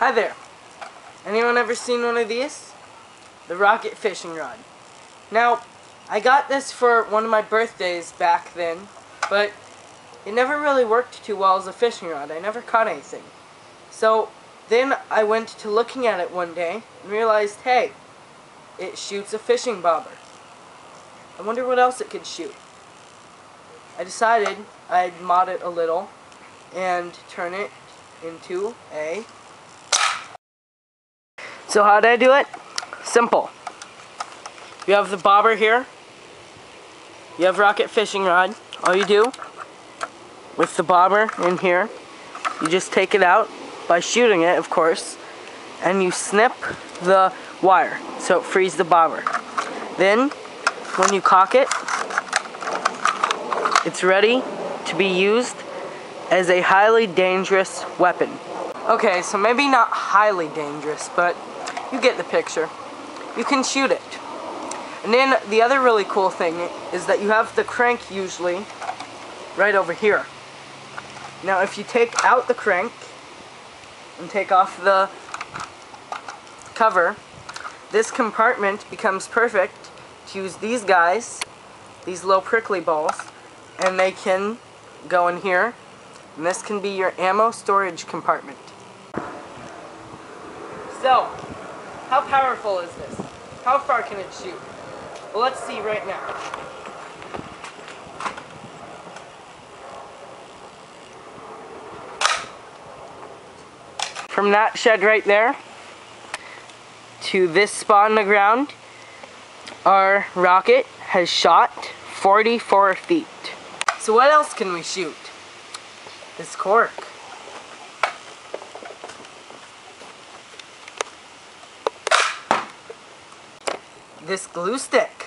Hi there. Anyone ever seen one of these? The rocket fishing rod. Now, I got this for one of my birthdays back then, but it never really worked too well as a fishing rod. I never caught anything. So then I went to looking at it one day and realized, hey, it shoots a fishing bobber. I wonder what else it could shoot. I decided I'd mod it a little and turn it into a... So how did I do it? Simple. You have the bobber here. You have rocket fishing rod. All you do with the bobber in here, you just take it out by shooting it, of course, and you snip the wire so it frees the bobber. Then, when you cock it, it's ready to be used as a highly dangerous weapon. Okay, so maybe not highly dangerous, but you get the picture. You can shoot it. And then the other really cool thing is that you have the crank usually right over here. Now if you take out the crank and take off the cover, this compartment becomes perfect to use these guys, these little prickly balls, and they can go in here, and this can be your ammo storage compartment. So, how powerful is this? How far can it shoot? Well, let's see right now. From that shed right there to this spot on the ground, our rocket has shot 44 feet. So what else can we shoot? This cork. This glue stick.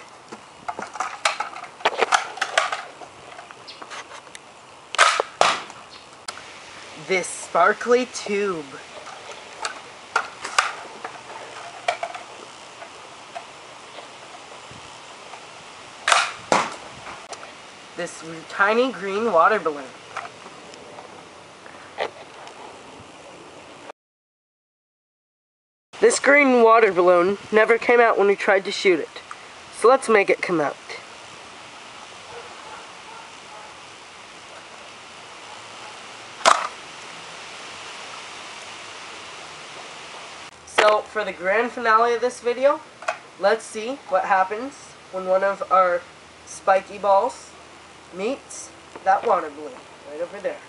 This sparkly tube. This tiny green water balloon. This green water balloon never came out when we tried to shoot it. So let's make it come out. So for the grand finale of this video, let's see what happens when one of our spiky balls meets that water balloon right over there.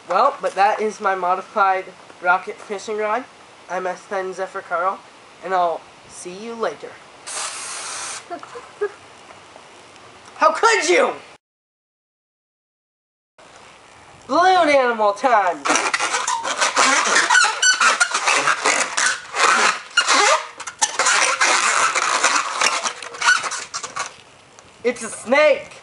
Well, but that is my modified rocket fishing rod. I'm S10 Zephyr Carl, and I'll see you later. How could you? Balloon animal time! It's a snake!